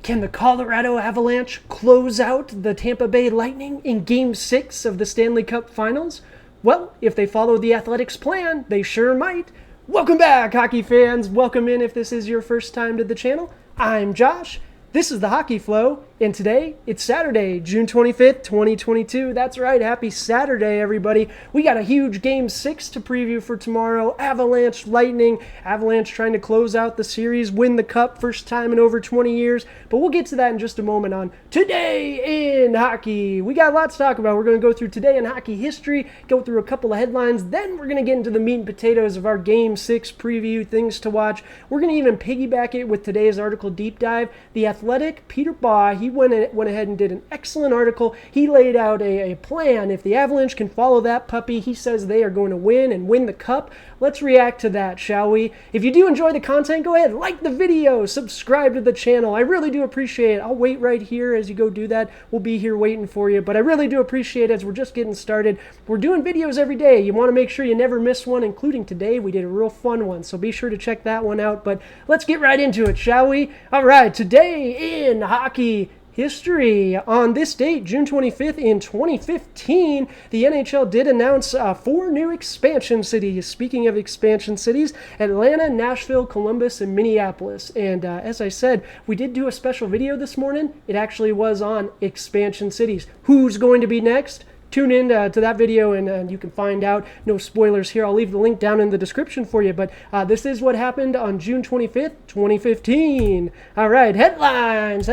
Can the Colorado Avalanche close out the Tampa Bay Lightning in Game 6 of the Stanley Cup Finals? Well, if they follow the Athletics' plan, they sure might. Welcome back, hockey fans. Welcome in if this is your first time to the channel. I'm Josh. This is the Hockey Flow, and today it's Saturday, June 25th, 2022. That's right, happy Saturday, everybody. We got a huge Game 6 to preview for tomorrow. Avalanche, Lightning. Avalanche trying to close out the series, win the Cup, first time in over 20 years. But we'll get to that in just a moment on Today in Hockey. We got lots to talk about. We're going to go through Today in Hockey history, go through a couple of headlines, then we're going to get into the meat and potatoes of our Game 6 preview, things to watch. We're going to even piggyback it with today's article deep dive. The Athletic, Peter Baugh, he went ahead and did an excellent article. He laid out a plan. If the Avalanche can follow that puppy, he says they are going to win and win the Cup. Let's react to that, shall we? If you do enjoy the content, go ahead, like the video, subscribe to the channel. I really do appreciate it. I'll wait right here as you go do that. We'll be here waiting for you, but I really do appreciate it as we're just getting started. We're doing videos every day. You want to make sure you never miss one, including today. We did a real fun one, so be sure to check that one out. But let's get right into it, shall we? All right, Today in Hockey history. On this date, June 25th in 2015, the NHL did announce 4 new expansion cities. Speaking of expansion cities, Atlanta, Nashville, Columbus, and Minneapolis. And as I said, we did do a special video this morning. It actually was on expansion cities. Who's going to be next? Tune in to that video and you can find out. No spoilers here. I'll leave the link down in the description for you. But this is what happened on June 25th, 2015. All right, headlines.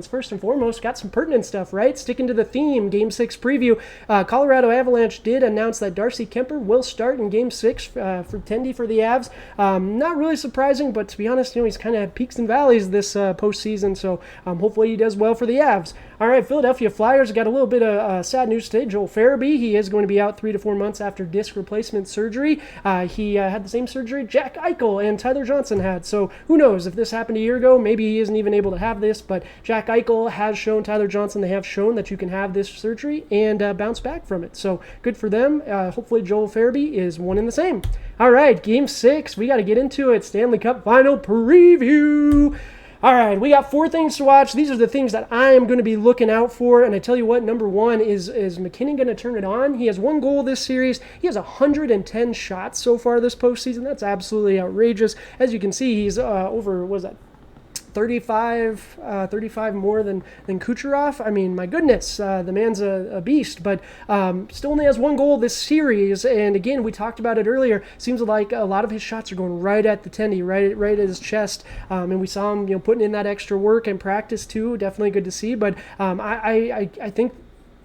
First and foremost, got some pertinent stuff, right? Sticking to the theme, Game 6 preview. Colorado Avalanche did announce that Darcy Kuemper will start in Game 6 for Tendy for the Avs. Not really surprising, but to be honest, he's kind of had peaks and valleys this postseason. So hopefully he does well for the Avs. All right, Philadelphia Flyers got a little bit of sad news today. Joel Farabee, he is going to be out 3 to 4 months after disc replacement surgery. He had the same surgery Jack Eichel and Tyler Johnson had. So who knows, if this happened a year ago, maybe he isn't even able to have this. But Jack Eichel has shown, Tyler Johnson, they have shown that you can have this surgery and bounce back from it. So good for them. Hopefully Joel Farabee is one and the same. All right, Game 6, we got to get into it. Stanley Cup Final preview. All right, we got 4 things to watch. These are the things that I am going to be looking out for. And I tell you what, number 1 is McKinnon going to turn it on? He has 1 goal this series. He has 110 shots so far this postseason. That's absolutely outrageous. As you can see, he's over, what is that? 35 more than Kucherov. I mean, my goodness, the man's a beast, but still only has 1 goal this series. And again, we talked about it earlier. Seems like a lot of his shots are going right at the Tendy, right at his chest. And we saw him, putting in that extra work and practice too. Definitely good to see. But I think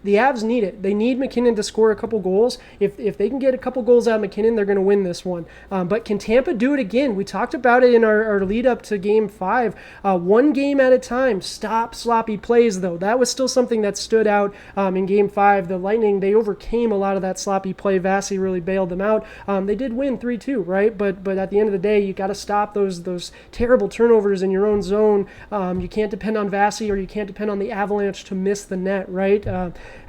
the Avs need it. They need McKinnon to score a couple goals. If they can get a couple goals out of McKinnon, they're going to win this one. But can Tampa do it again? We talked about it in our lead up to Game 5. 1 game at a time. Stop sloppy plays, though. That was still something that stood out in Game 5. The Lightning, they overcame a lot of that sloppy play. Vasi really bailed them out. They did win 3-2, right? But at the end of the day, you got to stop those terrible turnovers in your own zone. You can't depend on Vasi or you can't depend on the Avalanche to miss the net, right?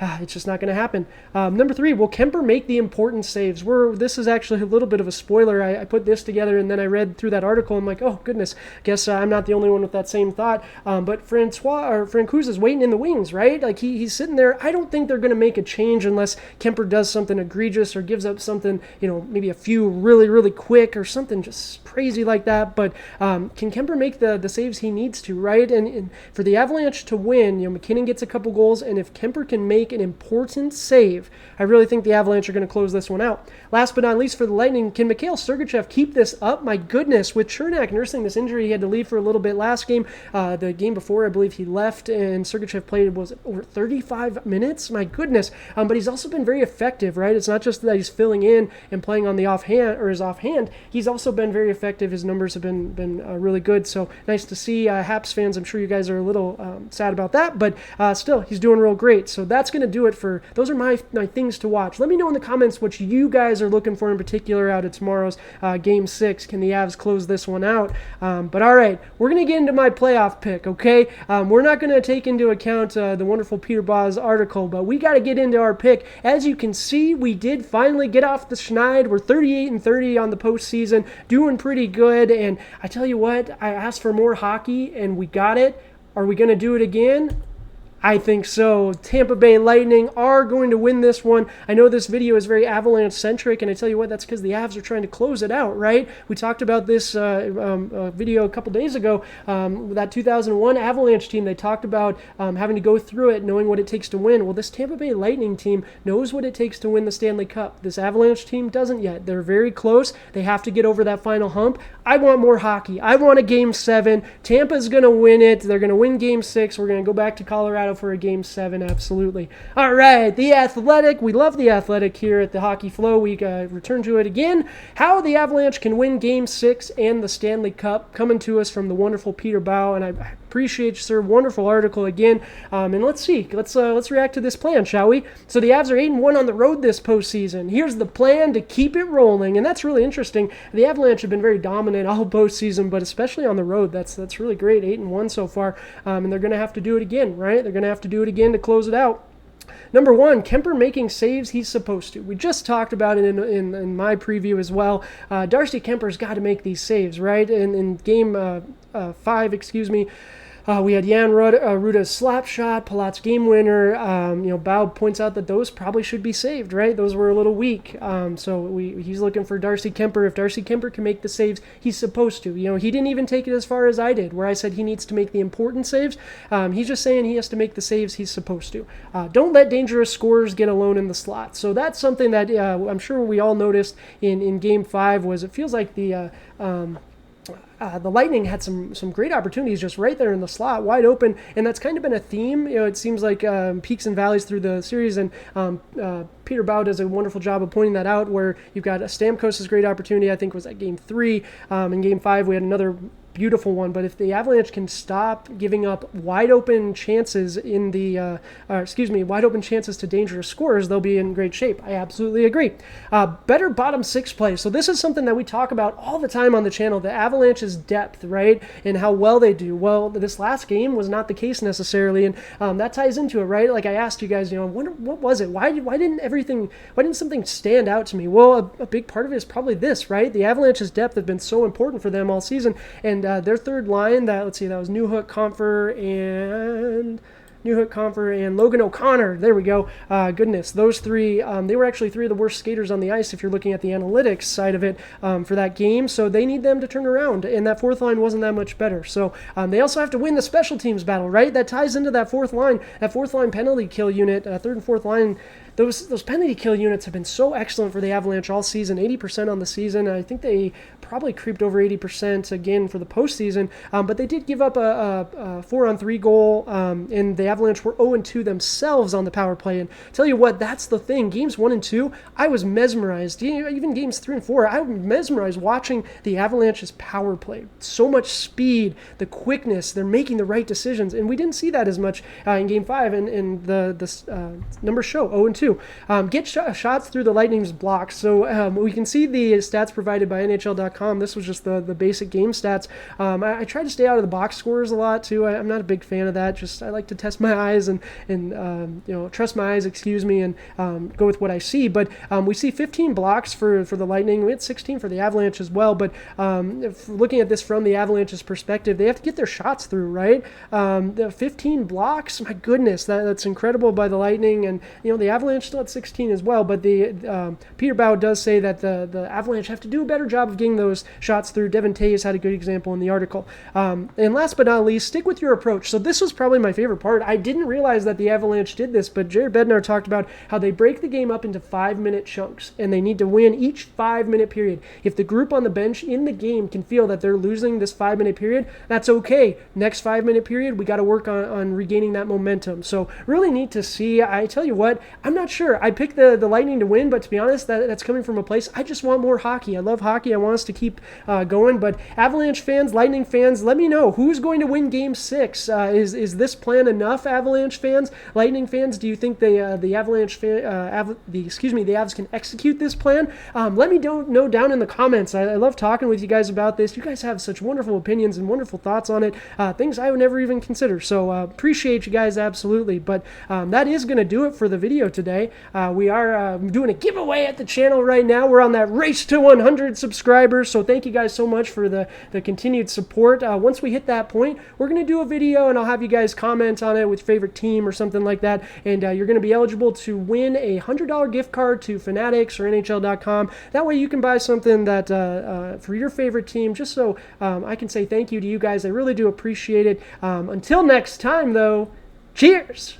It's just not going to happen. Number 3, will Kuemper make the important saves? This is actually a little bit of a spoiler. I put this together and then I read through that article. I'm like, oh, goodness. Guess I'm not the only one with that same thought. But Francouz is waiting in the wings, right? Like he's sitting there. I don't think they're going to make a change unless Kuemper does something egregious or gives up something, maybe a few really, really quick or something just crazy like that. But can Kuemper make the saves he needs to, right? And for the Avalanche to win, McKinnon gets a couple goals, and if Kuemper can make an important save, I really think the Avalanche are going to close this one out. Last but not least for the Lightning, can Mikhail Sergachev keep this up? My goodness, with Chernak nursing this injury, he had to leave for a little bit last game. The game before, I believe he left, and Sergachev played, was it over 35 minutes? My goodness. But he's also been very effective, right? It's not just that he's filling in and playing on the offhand or his offhand. He's also been very effective. His numbers have been really good. So nice to see. Haps fans, I'm sure you guys are a little sad about that, but still, he's doing real great. So that's going to do it for, those are my things to watch. Let me know in the comments what you guys are looking for in particular out of tomorrow's Game 6. Can the Avs close this one out? But all right, we're going to get into my playoff pick, okay? We're not going to take into account the wonderful Peter Baugh's article, but we got to get into our pick. As you can see, we did finally get off the schneid. We're 38-30 on the postseason, doing pretty good. And I tell you what, I asked for more hockey, and we got it. Are we going to do it again? I think so. Tampa Bay Lightning are going to win this one. I know this video is very Avalanche-centric, and I tell you what, that's because the Avs are trying to close it out, right? We talked about this video a couple days ago. That 2001 Avalanche team, they talked about having to go through it, knowing what it takes to win. Well, this Tampa Bay Lightning team knows what it takes to win the Stanley Cup. This Avalanche team doesn't yet. They're very close. They have to get over that final hump. I want more hockey. I want a Game 7. Tampa's going to win it. They're going to win Game 6. We're going to go back to Colorado for a Game 7, absolutely. All right, The Athletic. We love The Athletic here at the Hockey Flow. We return to it again. How the Avalanche can win Game 6 and the Stanley Cup, coming to us from the wonderful Peter Baugh, and I appreciate you, sir. Wonderful article again. And let's see. Let's react to this plan, shall we? So the Avs are 8-1 on the road this postseason. Here's the plan to keep it rolling, and that's really interesting. The Avalanche have been very dominant all postseason, but especially on the road. That's really great. 8-1 so far, and they're going to have to do it again, right? They're going to have to do it again to close it out. Number one, Kemper making saves he's supposed to. We just talked about it in my preview as well. Darcy Kemper's got to make these saves, right? In Game 5, we had Jan Ruda's slap shot, Palat's game winner. Baugh points out that those probably should be saved, right? Those were a little weak. So he's looking for Darcy Kemper. If Darcy Kemper can make the saves he's supposed to. He didn't even take it as far as I did, where I said he needs to make the important saves. He's just saying he has to make the saves he's supposed to. Don't let dangerous scorers get alone in the slot. So that's something that I'm sure we all noticed in Game 5 was it feels like the Lightning had some great opportunities just right there in the slot, wide open, and that's kind of been a theme. It seems like peaks and valleys through the series, and Peter Baugh does a wonderful job of pointing that out, where you've got Stamkos' great opportunity, I think was at Game 3. In Game 5, we had another beautiful one, but if the Avalanche can stop giving up wide open chances wide open chances to dangerous scorers, they'll be in great shape. I absolutely agree. Better bottom six play. So this is something that we talk about all the time on the channel, the Avalanche's depth, right? And how well they do. Well, this last game was not the case necessarily, and that ties into it, right? Like I asked you guys, what was it? Why didn't something stand out to me? Well, a big part of it is probably this, right? The Avalanche's depth has been so important for them all season, and their third line, that was Newhook, Comfer, and Logan O'Connor. There we go. Goodness, those three, they were actually three of the worst skaters on the ice if you're looking at the analytics side of it for that game. So they need them to turn around, and that fourth line wasn't that much better. So they also have to win the special teams battle, right? That ties into that fourth line penalty kill unit, third and fourth line. Those penalty kill units have been so excellent for the Avalanche all season, 80% on the season. I think they probably creeped over 80% again for the postseason, but they did give up a 4-on-3 goal, and the Avalanche were 0-2 themselves on the power play. And tell you what, that's the thing. Games 1 and 2, I was mesmerized. Even games 3 and 4, I was mesmerized watching the Avalanche's power play. So much speed, the quickness, they're making the right decisions, and we didn't see that as much in Game 5, and the numbers show 0-2. Get shots through the Lightning's blocks. So we can see the stats provided by NHL.com. This was just the basic game stats. I try to stay out of the box scores a lot too. I'm not a big fan of that. I like to test my eyes and trust my eyes, and go with what I see. But we see 15 blocks for the Lightning. We had 16 for the Avalanche as well. But if looking at this from the Avalanche's perspective, they have to get their shots through, right? The 15 blocks, my goodness, that's incredible by the Lightning, and the Avalanche still at 16 as well, but the Peter Baugh does say that the Avalanche have to do a better job of getting those shots through. Devin Tays had a good example in the article. And last but not least, stick with your approach. So this was probably my favorite part. I didn't realize that the Avalanche did this, but Jared Bednar talked about how they break the game up into 5-minute chunks, and they need to win each 5-minute period. If the group on the bench in the game can feel that they're losing this 5-minute period, that's okay. Next 5-minute period, we got to work on regaining that momentum. So really neat to see. I tell you what, I'm not sure. I picked the Lightning to win, but to be honest, that's coming from a place I just want more hockey. I love hockey. I want us to keep going. But Avalanche fans, Lightning fans, let me know who's going to win Game 6. Is this plan enough? enough Avalanche fans, Lightning fans? Do you think the Avalanche the Avs can execute this plan? Let me know down in the comments. I love talking with you guys about this. You guys have such wonderful opinions and wonderful thoughts on it, things I would never even consider. So appreciate you guys absolutely. But that is going to do it for the video today. We are doing a giveaway at the channel right now. We're on that race to 100 subscribers. So thank you guys so much for the continued support. Once we hit that point, we're going to do a video and I'll have you guys comment on it with favorite team or something like that. And you're going to be eligible to win a $100 gift card to Fanatics or NHL.com. That way you can buy something that for your favorite team, just so I can say thank you to you guys. I really do appreciate it. Until next time, though, cheers!